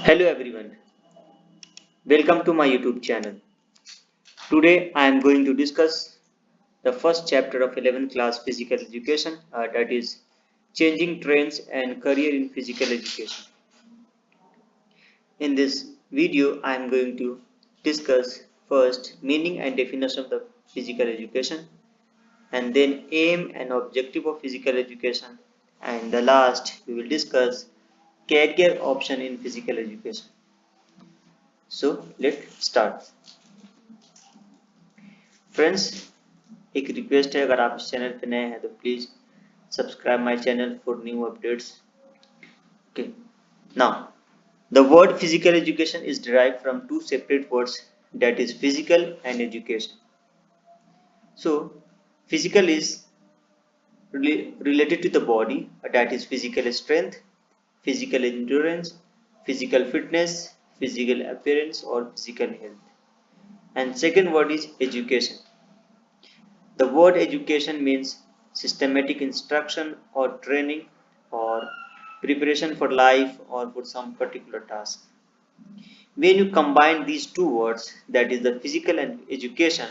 Hello everyone, welcome to my YouTube channel. Today I am going to discuss the first chapter of 11th class physical education, that is changing trends and career in physical education. In this video I am going to discuss first meaning and definition of the physical education, and then aim and objective of physical education, and the last we will discuss career option in physical education. So let's start. Friends, एक request है, अगर आप इस channel पे नए हैं तो please subscribe my channel for new updates. Okay, now the word physical education is derived from two separate words, that is physical and education. So physical is related to the body, that is physical strength, physical endurance, physical fitness, physical appearance or physical health. And second word is education. The word education means systematic instruction or training or preparation for life or for some particular task. When you combine these two words, that is the physical and education,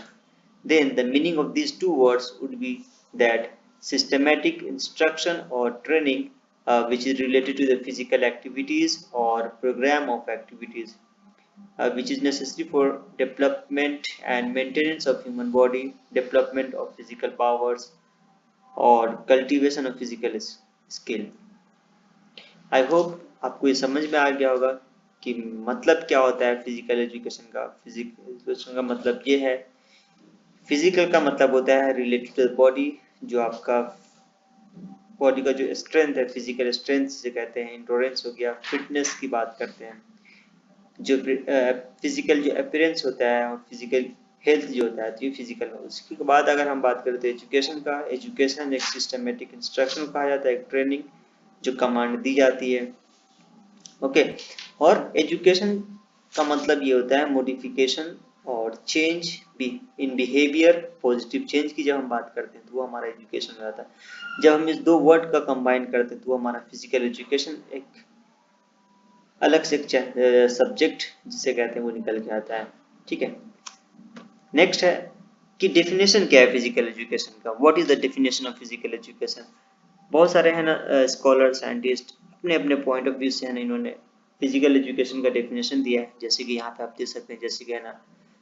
then the meaning of these two words would be that systematic instruction or training, which is related to the physical activities or program of activities, which is necessary for development and maintenance of human body, development of physical powers, और cultivation of physical skill. I hope आपको ये समझ में आ गया होगा कि मतलब क्या होता है फिजिकल एजुकेशन का. फिजिकल एजुकेशन का मतलब ये है, फिजिकल का मतलब होता है रिलेटेड टू बॉडी, जो आपका बॉडी का जो स्ट्रेंथ है, फिजिकल स्ट्रेंथ जिसे कहते हैं, इंडोरेंस हो गया, फिटनेस की बात करते हैं, जो फिजिकल जो अपीयरेंस होता है और फिजिकल हेल्थ जो होता है, तो ये फिजिकल है. उसके बाद अगर हम बात करते हैं एजुकेशन का, एजुकेशन एक सिस्टमेटिक इंस्ट्रक्शन कहा जाता है, एक ट्रेनिंग जो कमांड दी जाती है. ओके, और एजुकेशन का मतलब ये होता है मॉडिफिकेशन और change in behaviour, positive change की जब हम बात करते हैं तो वो हमारा एजुकेशन हो जाता है. जब हम इस दो वर्ड का कंबाइन करते हैं तो वो हमारा फिजिकल एजुकेशन एक अलग से सब्जेक्ट जिसे कहते हैं वो निकल के आता है. ठीक है, नेक्स्ट है कि डेफिनेशन क्या है फिजिकल एजुकेशन का. What is the definition of physical education. बहुत सारे है ना स्कॉलर साइंटिस्ट अपने अपने पॉइंट ऑफ व्यू से है ना इन्होंने फिजिकल एजुकेशन का डेफिनेशन दिया है. जैसे कि यहाँ पे आप देख सकते हैं, जैसे कि है ना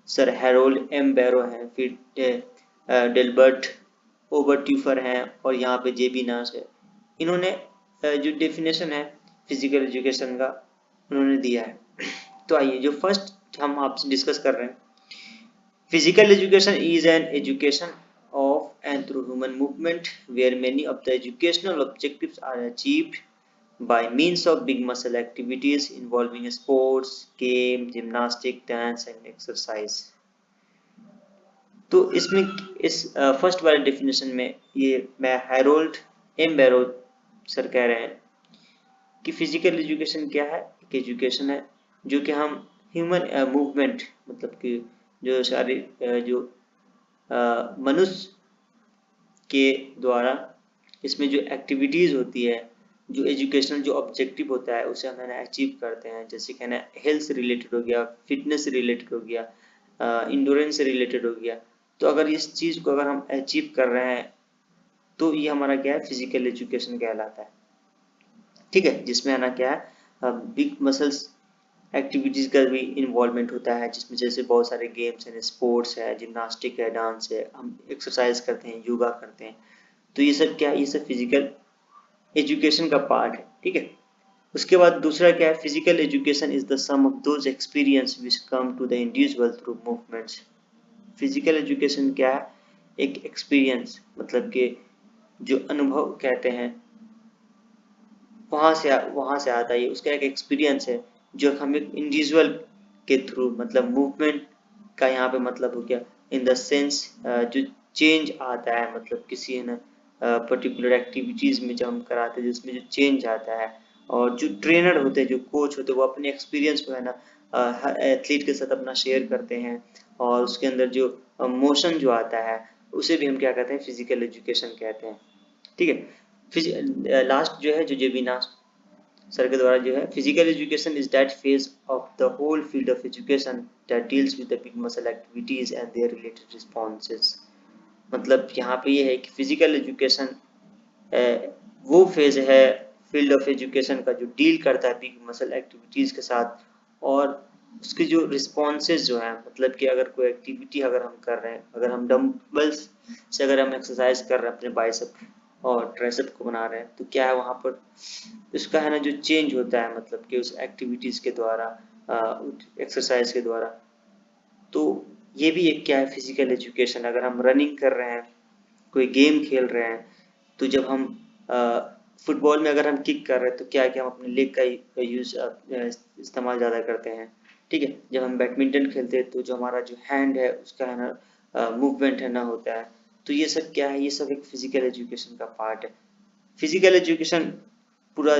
सर हैरोल्ड एम बैरो है, फिर डेल्बर्ट ओबरट्यूफर हैं, और यहाँ पे जेबी नास है. इन्होंने जो डेफिनेशन है फिजिकल एजुकेशन का उन्होंने दिया है. तो आइए जो फर्स्ट हम आपसे डिस्कस कर रहे हैं, physical education is an education of and through human movement where many of the educational objectives are achieved by means of big muscle activities involving sports, game, gymnastic, dance and exercise. तो इसमें इस first वाले definition में ये मैं Harold M बैरो sir कह रहे हैं कि फिजिकल एजुकेशन क्या है. एक एजुकेशन है जो कि हम ह्यूमन मूवमेंट, मतलब कि जो सारी जो मनुष्य के द्वारा इसमें जो एक्टिविटीज होती है, जो एजुकेशनल जो ऑब्जेक्टिव होता है उसे हम अचीव करते हैं. जैसे कहना हेल्थ से रिलेटेड हो गया, फिटनेस से रिलेटेड हो गया, इंडोरेंस से रिलेटेड हो गया. तो अगर इस चीज को अगर हम अचीव कर रहे हैं तो ये हमारा क्या है, फिजिकल एजुकेशन कहलाता है. ठीक है, जिसमें है ना क्या है, बिग मसल्स एक्टिविटीज का भी इन्वॉल्वमेंट होता है, जिसमें जैसे बहुत सारे गेम्स हैं, स्पोर्ट्स है, जिम्नास्टिक है, डांस है, हम एक्सरसाइज करते हैं, योगा करते हैं. तो ये सब क्या है, ये सब फिजिकल एजुकेशन का पार्ट है. ठीक है, उसके बाद दूसरा क्या है, physical education is the sum of those experience which come to the individual through movements. Physical education क्या है, एक एक्सपीरियंस, मतलब कि जो अनुभव कहते हैं वहां से आता है, उसका एक एक्सपीरियंस है जो हम एक इंडिविजुअल के थ्रू, मतलब मूवमेंट का यहाँ पे मतलब हो गया इन द सेंस जो चेंज आता है, मतलब किसी है ना पर्टिकुलर एक्टिविटीज में जब हम कराते हैं जिसमें जो चेंज आता है, और जो ट्रेनर होते हैं, जो कोच होते हैं, वो अपने एक्सपीरियंस को है ना एथलीट के साथ अपना शेयर करते हैं, और उसके अंदर जो मोशन जो आता है उसे भी हम क्या कहते हैं, फिजिकल एजुकेशन कहते हैं. ठीक है, लास्ट जो है जो जेबिना सर के द्वारा जो है, physical education is that phase of the whole field of education that deals with the big muscle activities and their related responses. मतलब यहाँ पे ये है कि फिजिकल एजुकेशन वो फेज है फील्ड ऑफ एजुकेशन का जो डील करता है बिग मसल एक्टिविटीज के साथ, और उसके जो रिस्पॉन्सेज जो है, मतलब कि अगर कोई एक्टिविटी अगर हम कर रहे हैं, अगर हम डम्बल्स से अगर हम एक्सरसाइज कर रहे हैं अपने बाइसेप और ट्राइसेप को बना रहे हैं, तो क्या है वहाँ पर उसका है ना जो चेंज होता है, मतलब कि उस एक्टिविटीज के द्वारा, एक्सरसाइज के द्वारा। तो ये भी एक क्या है फिजिकल एजुकेशन। अगर हम रनिंग कर रहे हैं, कोई गेम खेल रहे हैं, तो जब हम फुटबॉल में अगर हम किक कर रहे हैं, तो क्या है कि हम अपने लेग का यूज इस्तेमाल ज़्यादा करते हैं, ठीक है। जब हम बैडमिंटन खेलते हैं, तो जो हमारा जो हैंड है उसका है ना मूवमेंट है ना होता है। तो ये सब क्या है, ये सब एक फिजिकल एजुकेशन का पार्ट है। फिजिकल एजुकेशन पूरा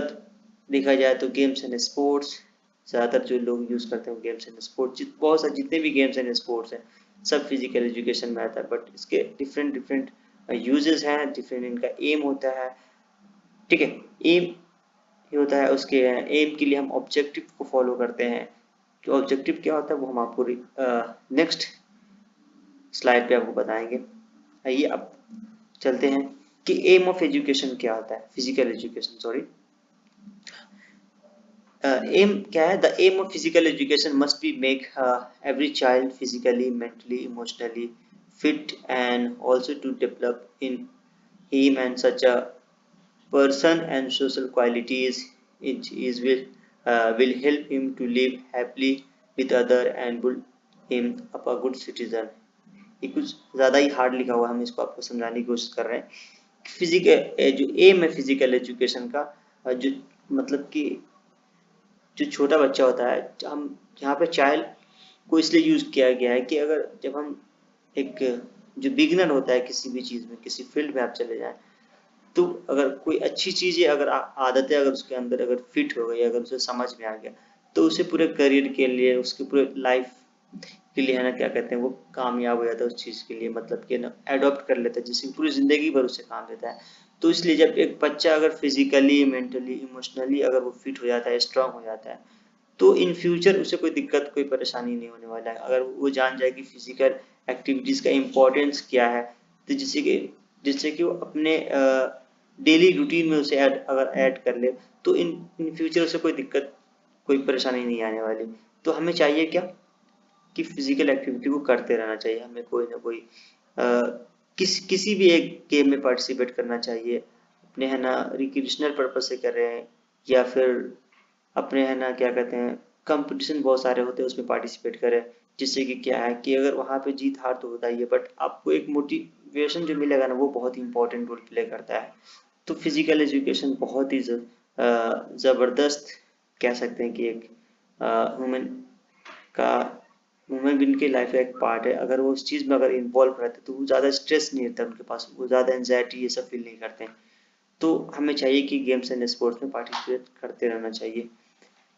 देखा जाए तो गेम्स एंड स्पोर्ट्स, ज़्यादातर जो लोग यूज़ करते हैं गेम्स एंड स्पोर्ट्स, बहुत सारे जितने भी गेम्स एंड स्पोर्ट्स हैं सब फिजिकल एजुकेशन में आता है। बट इसके डिफरेंट डिफरेंट यूजेस हैं, डिफरेंट इनका एम होता है, ठीक है। एम ये होता है, उसके एम के लिए हम ऑब्जेक्टिव को फॉलो करते हैं। जो ऑब्जेक्टिव क्या होता है वो हम आपको नेक्स्ट स्लाइड पे आपको बताएंगे। आइए अब चलते हैं कि एम ऑफ एजुकेशन क्या होता है, फिजिकल एजुकेशन, सॉरी। एम क्या है, the aim of physical education must be make every child physically, mentally, emotionally fit and also to develop in him and such a person and social qualities it is will help him to live happily with other and build him up a good citizen। ये कुछ ज़्यादा ही hard लिखा हुआ है, हम इसको आपको समझाने की कोशिश कर रहे हैं। फिजिकल जो एम है फिजिकल एजुकेशन का, जो मतलब कि जो छोटा बच्चा होता है, हम यहाँ पे चाइल्ड को इसलिए यूज किया गया है कि अगर जब हम एक जो बिगनर होता है किसी भी चीज में, किसी फील्ड में आप चले जाएं, तो अगर कोई अच्छी चीजें अगर आदतें अगर उसके अंदर अगर फिट हो गई, अगर उसे समझ में आ गया, तो उसे पूरे करियर के लिए, उसके पूरे लाइफ के लिए है ना क्या कहते हैं, वो कामयाब हो जाता है उस चीज के लिए, मतलब कि ना एडॉप्ट कर लेता है, जिसकी पूरी जिंदगी भर उसे काम देता है। तो इसलिए जब एक बच्चा अगर फिजिकली, मेंटली, इमोशनली अगर वो फिट हो जाता है, स्ट्रांग हो जाता है, तो इन फ्यूचर उसे कोई दिक्कत, कोई परेशानी नहीं होने वाला है। अगर वो जान जाए कि फिजिकल एक्टिविटीज का इम्पोर्टेंस क्या है, तो जिससे कि वो अपने डेली रूटीन में उसे अगर ऐड कर ले, तो इन फ्यूचर उसे कोई दिक्कत, कोई परेशानी नहीं आने वाली। तो हमें चाहिए क्या कि फिजिकल एक्टिविटी को करते रहना चाहिए, हमें कोई ना कोई किसी भी एक गेम में पार्टिसिपेट करना चाहिए, अपने है ना रिक्रिएशनल पर्पज से कर रहे हैं, या फिर अपने है ना क्या कहते हैं कंपटीशन बहुत सारे होते हैं उसमें पार्टिसिपेट करें, जिससे कि क्या है कि अगर वहाँ पे जीत हार तो होता ही है, बट आपको एक मोटिवेशन जो मिलेगा ना वो बहुत ही इंपॉर्टेंट रोल प्ले करता है। तो फिजिकल एजुकेशन बहुत ही ज़बरदस्त कह सकते हैं कि एक ह्यूमन का ह्यूमन बीइंग की लाइफ का एक पार्ट है। अगर वो उस चीज़ में अगर इन्वॉल्व रहते तो वो ज़्यादा स्ट्रेस नहीं रहता उनके पास, वो ज़्यादा एंजाइटी ये सब फील नहीं करते हैं। तो हमें चाहिए कि गेम्स एंड स्पोर्ट्स में पार्टिसिपेट करते रहना चाहिए,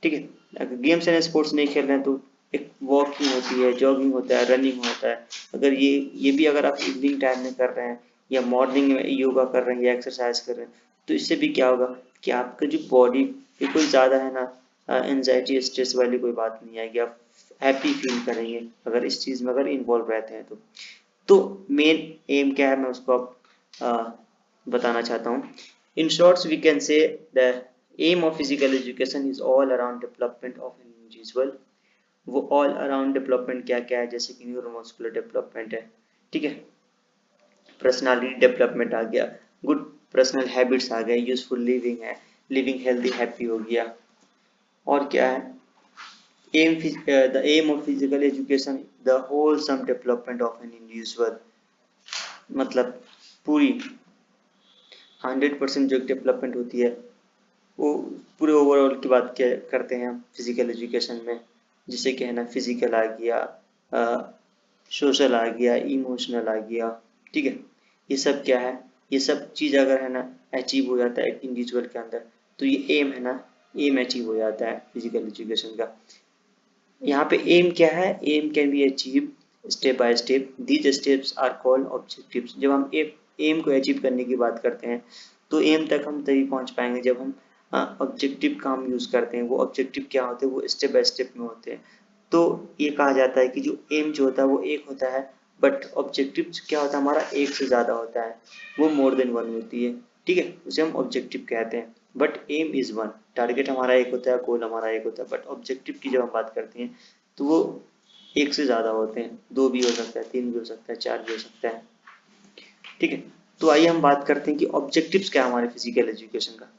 ठीक है। अगर गेम्स एंड स्पोर्ट्स नहीं खेल रहे हैं, तो एक वॉकिंग होती है, जॉगिंग होता है, रनिंग होता है। अगर ये भी अगर आप इवनिंग टाइम में कर रहे हैं, या मॉर्निंग में योगा कर रहे हैं, या एक्सरसाइज कर रहे हैं, तो इससे भी क्या होगा कि आपका जो बॉडी पे कोई ज़्यादा है ना एंजाइटी, स्ट्रेस वाली कोई बात नहीं आएगी, आप हैप्पी फील करेंगे अगर इस चीज़ में अगर इन्वॉल्व रहते हैं तो मेन एम क्या है मैं उसको अब बताना चाहता हूँ। In shorts we can say the aim of physical education is all around development of an individual। वो all around development क्या क्या है, जैसे कि न्यूरोमस्कुलर डेवलपमेंट है, ठीक है, पर्सनालिटी डेवलपमेंट आ गया, गुड पर्सनल हैबिट्स आ गए, यूजफुल लिविंग है, लिविंग हेल्दी हैप्पी हो गया, और क्या है the aim of physical education the wholesome development of an individual। मतलब पूरी 100% जो डेवलपमेंट होती है वो पूरे ओवरऑल की बात क्या करते हैं हम फिजिकल एजुकेशन में, जिसे क्या है ना फिजिकल आ गया, सोशल आ गया, इमोशनल आ गया, ठीक है। ये सब क्या है, ये सब चीज़ अगर है ना अचीव हो जाता है एक इंडिविजुअल के अंदर, तो ये एम है ना, एम अचीव हो जाता है फिजिकल एजुकेशन का। यहाँ पे एम क्या है, aim can be achieve step by step, these steps are called objectives. जब हम एम को अचीव करने की बात करते हैं, तो एम तक हम तभी पहुंच पाएंगे जब हम ऑब्जेक्टिव का हम यूज करते हैं। वो ऑब्जेक्टिव क्या होते हैं, वो स्टेप बाय स्टेप में होते हैं। तो ये कहा जाता है कि जो एम जो होता है वो एक होता है, बट ऑब्जेक्टिव क्या होता है हमारा एक से ज्यादा होता है, वो मोर देन वन होती है। ठीक है, उसे हम ऑब्जेक्टिव कहते हैं। But aim is one, target हमारा एक होता है, गोल हमारा एक होता है, बट ऑब्जेक्टिव की जब हम बात करते हैं तो वो एक से ज्यादा होते हैं, दो भी हो सकता है, तीन भी हो सकता है, चार भी हो सकता है। ठीक है, तो आइए हम बात करते हैं कि ऑब्जेक्टिव्स क्या है हमारे फिजिकल एजुकेशन का।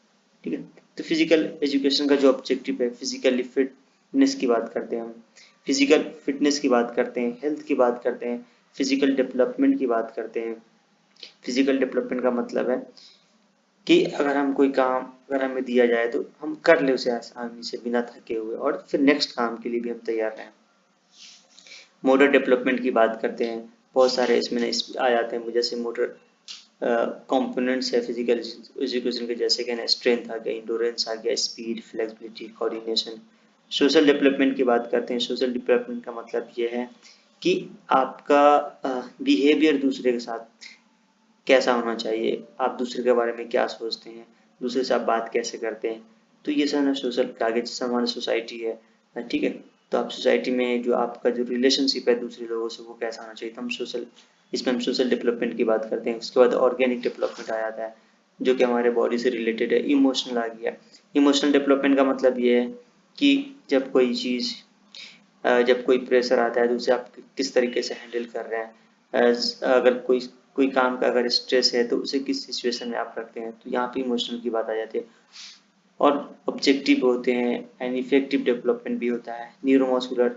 ठीक है, तो फिजिकल एजुकेशन का जो ऑब्जेक्टिव है, फिजिकली फिटनेस की बात करते हैं हम, फिजिकल फिटनेस की बात करते हैं, हेल्थ की बात करते हैं, फिजिकल डेवलपमेंट की बात करते हैं। फिजिकल डेवलपमेंट का मतलब है कि अगर हम कोई काम अगर हमें दिया जाए तो हम कर ले उसे आसानी से बिना थके हुए, और फिर नेक्स्ट काम के लिए भी हम तैयार रहें। मोटर डेवलपमेंट की बात करते हैं, बहुत सारे इसमें आ जाते हैं, जैसे मोटर कंपोनेंट्स है फिजिकल एजुकेशन के, जैसे कि ना स्ट्रेंथ आ गया, इंडोरेंस आ गया, speed, flexibility, coordination. Social development की बात करते हैं। सोशल डेवलपमेंट का मतलब ये है कि आपका बिहेवियर दूसरे के साथ कैसा होना चाहिए, आप दूसरे के बारे में क्या सोचते हैं, दूसरे से आप बात कैसे करते हैं। तो ये सब ना सोशल, आगे जैसे हमारी सोसाइटी है, ठीक है, तो आप सोसाइटी में जो आपका जो रिलेशनशिप है दूसरे लोगों से वो कैसा होना चाहिए, तो हम सोशल, इसमें हम सोशल डेवलपमेंट की बात करते हैं। उसके बाद ऑर्गेनिक डेवलपमेंट आ जाता है, जो कि हमारे बॉडी से रिलेटेड है। इमोशनल आ गया। इमोशनल डेवलपमेंट का मतलब ये है कि जब कोई चीज़ जब कोई प्रेशर आता है तो उसे आप किस तरीके से हैंडल कर रहे हैं। अगर कोई कोई काम का अगर स्ट्रेस है तो उसे किस सिचुएशन में आप रखते हैं, तो यहाँ पे इमोशनल की बात आ जाती है। और ऑब्जेक्टिव होते हैं एंड इफेक्टिव डेवलपमेंट भी होता है। न्यूरोमस्कुलर,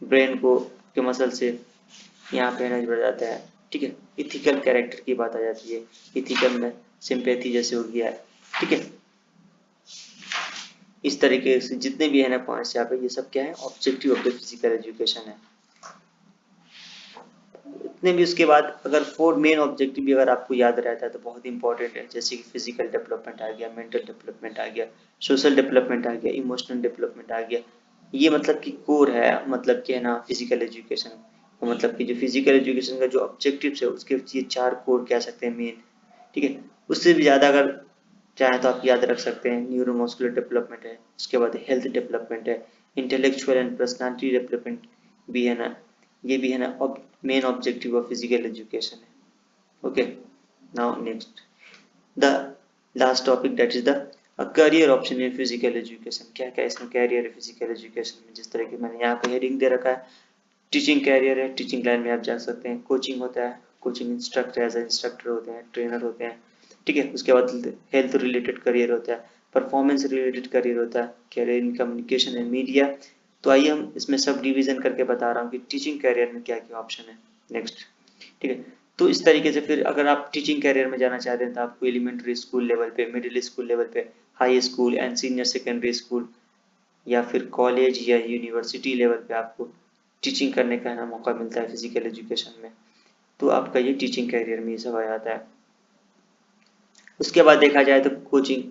ब्रेन को के मसल से यहाँ पे एनर्जी बढ़ जाता है। ठीक है, इथिकल कैरेक्टर की बात आ जाती है। इथिकल में सिंपैथी जैसे हो गया है। ठीक है, इस तरीके से जितने भी है ना पॉइंट्स यहाँ पे, ये सब क्या है, objective of the physical education है। इतने भी उसके बाद अगर फोर मेन ऑब्जेक्टिव भी अगर आपको याद रहता है तो बहुत इंपॉर्टेंट है, जैसे कि फिजिकल डेवलपमेंट आ गया, मेंटल डेवलपमेंट आ गया, सोशल डेवलपमेंट आ गया, इमोशनल डेवलपमेंट आ गया। ये मतलब कि कोर है, मतलब कि है ना फिजिकल एजुकेशन, तो मतलब कि जो फिजिकल एजुकेशन का जो ऑब्जेक्टिव है उसके ये चार कोर कह सकते हैं मेन। ठीक है, उससे भी ज़्यादा अगर चाहे तो आप याद रख सकते हैं। न्यूरोमस्कुलर डेवलपमेंट है, उसके बाद हेल्थ डेवलपमेंट है, इंटेलेक्चुअल एंड पर्सनालिटी डेवलपमेंट भी है ना, ये भी है ना main objective of physical education है। Okay, now next the last topic, that is the career option in physical education. क्या क्या इसमें कैरियर है फिजिकल एजुकेशन में, जिस तरह की मैंने यहाँ पे हेडिंग दे रखा है। टीचिंग कैरियर है, टीचिंग लाइन में आप जा सकते हैं। कोचिंग होता है, कोचिंग इंस्ट्रक्टर, एज इंस्ट्रक्टर होते हैं, ट्रेनर होते हैं। ठीक है, उसके बाद हेल्थ रिलेटेड करियर होता है, परफॉर्मेंस रिलेटेड करियर होता है, career in communication and media. तो आइए हम इसमें सब डिवीजन करके बता रहा हूँ कि टीचिंग कैरियर में क्या क्या ऑप्शन है। नेक्स्ट, ठीक है, तो इस तरीके से फिर अगर आप टीचिंग कैरियर में जाना चाहते हैं तो आपको एलिमेंट्री स्कूल लेवल पे, मिडिल स्कूल लेवल पे, high school and senior secondary school, या फिर कॉलेज या यूनिवर्सिटी लेवल पे आपको टीचिंग करने का ना मौका मिलता है फिजिकल एजुकेशन में। तो आपका ये टीचिंग कैरियर में ये सब आ जाता है। उसके बाद देखा जाए तो कोचिंग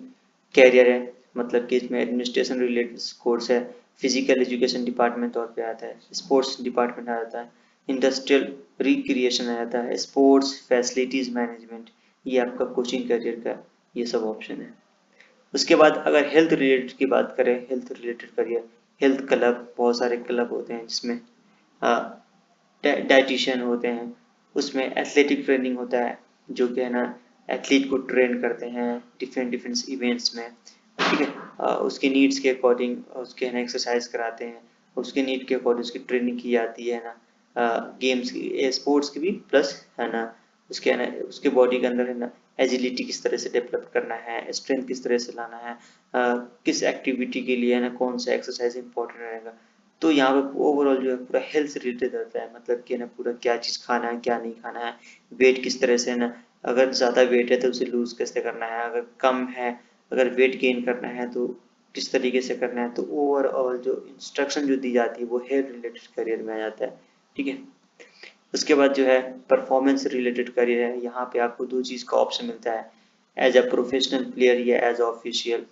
कैरियर है, मतलब कि इसमें एडमिनिस्ट्रेशन रिलेटेड कोर्स है, फिजिकल एजुकेशन डिपार्टमेंट तौर पे आता है, स्पोर्ट्स डिपार्टमेंट आ जाता है, इंडस्ट्रियल रिक्रिएशन आ जाता है, स्पोर्ट्स फैसिलिटीज मैनेजमेंट, ये आपका कोचिंग कैरियर का ये सब ऑप्शन है। उसके बाद अगर हेल्थ रिलेटेड की बात करें, health related career, health club, बहुत सारे क्लब होते हैं जिसमें डाइटिशियन होते हैं, उसमें एथलेटिक ट्रेनिंग होता है, जो कि है ना एथलीट को ट्रेन करते हैं डिफरेंट डिफरेंट इवेंट्स में। ठीक है, उसके नीड्स के अकॉर्डिंग उसके है ना एक्सरसाइज कराते हैं, उसके नीड के अकॉर्डिंग उसकी ट्रेनिंग की जाती है ना, गेम्स की, स्पोर्ट्स की भी, प्लस है ना उसके है ना उसके बॉडी के अंदर है ना एजिलिटी किस तरह से डेवलप करना है, स्ट्रेंथ किस तरह से लाना है, किस एक्टिविटी के लिए है ना कौन सा एक्सरसाइज इंपॉर्टेंट रहेगा। तो यहाँ पे ओवरऑल जो है पूरा हेल्थ रिलेटेड रहता है, मतलब कि ना पूरा क्या चीज़ खाना है क्या नहीं खाना है, वेट किस तरह से ना, अगर ज़्यादा वेट है तो उसे लूज कैसे करना है, अगर कम है, अगर वेट गेन करना है तो किस तरीके से करना है। तो ओवरऑल जो इंस्ट्रक्शन जो दी जाती है वो हेल्थ रिलेटेड करियर में आ जाता है। ठीक है, उसके बाद जो है परफॉर्मेंस रिलेटेड करियर है, यहाँ पे आपको दो चीज़ का ऑप्शन मिलता है, एज अ प्रोफेशनल प्लेयर या एज अ ऑफिशियल।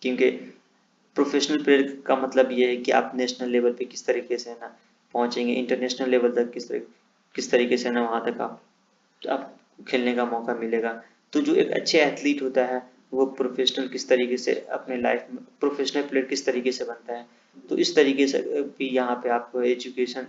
क्योंकि प्रोफेशनल प्लेयर का मतलब ये है कि आप नेशनल लेवल पे किस तरीके से ना पहुंचेंगे, इंटरनेशनल लेवल तक किस तरीके से ना वहां तक आप खेलने का मौका मिलेगा। तो जो एक अच्छे एथलीट होता है वो प्रोफेशनल किस तरीके से अपने लाइफ में प्रोफेशनल प्लेयर किस तरीके से बनता है। तो इस तरीके से भी यहाँ पे आपको एजुकेशन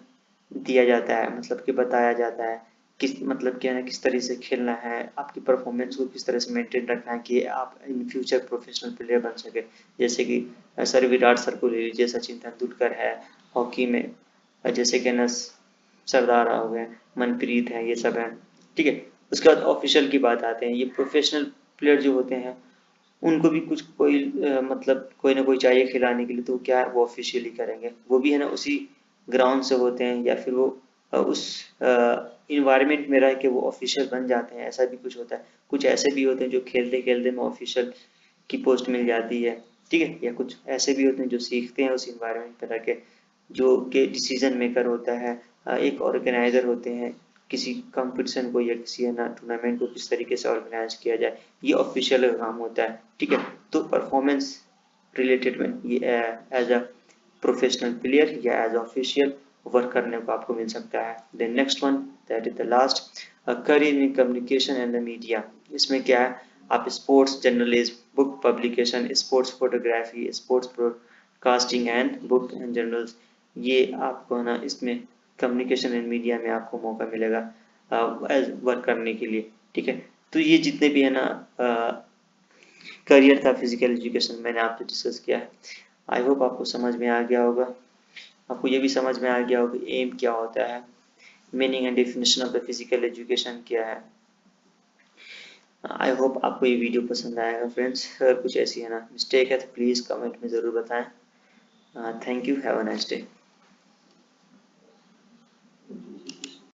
दिया जाता है, मतलब कि बताया जाता है किस मतलब क्या है, किस तरह से खेलना है, आपकी परफॉर्मेंस को किस तरह से मेंटेन रखना है कि आप इन फ्यूचर प्रोफेशनल प्लेयर बन सके। जैसे कि सर विराट सर को ले लीजिए, सचिन तेंदुलकर है हॉकी में, जैसे कि ना सरदार हो गए, मनप्रीत है, ये सब है। ठीक है, उसके बाद ऑफिशियल की बात आते हैं। ये प्रोफेशनल प्लेयर जो होते हैं उनको भी कुछ कोई मतलब कोई ना कोई चाहिए खिलाने के लिए, तो क्या है वो ऑफिशियली करेंगे, वो भी है ना उसी ग्राउंड से होते हैं, या फिर वो उस इन्वायरमेंट में रह के वो ऑफिशियल बन जाते हैं, ऐसा भी कुछ होता है। कुछ ऐसे भी होते हैं जो खेलते खेलते में ऑफिशियल की पोस्ट मिल जाती है। ठीक है, या कुछ ऐसे भी होते हैं जो सीखते हैं उस इन्वायरमेंट में रह के, जो कि डिसीजन मेकर होता है, एक ऑर्गेनाइजर होते हैं, किसी कंपटीशन को या किसी है ना टूर्नामेंट को किस तरीके से ऑर्गेनाइज किया जाए, ये ऑफिशियल का काम होता है। ठीक है, तो परफॉर्मेंस रिलेटेड में ये एज अ प्रोफेशनल प्लेयर या एज ऑफिशियल वर्क करने को आपको मिल सकता है। Then next one, that is the last, career in communication and the media. इसमें क्या है, आप sports journalism, book publication, sports photography, sports broadcasting and book and journals, ये आपको है ना इसमें कम्युनिकेशन एंड मीडिया में आपको मौका मिलेगा एज वर्क करने के लिए। ठीक है, तो ये जितने भी है ना करियर था फिजिकल एजुकेशन मैंने आपसे डिस्कस किया है। आई होप आपको समझ में आ गया होगा, आपको ये भी समझ में आ गया होगा एम क्या होता है, meaning and definition of the physical education क्या है। आई होप आपको ये वीडियो पसंद आएगा फ्रेंड्स। अगर कुछ ऐसी है ना मिस्टेक है तो प्लीज़ कमेंट में ज़रूर बताएं। Thank you, have a nice day.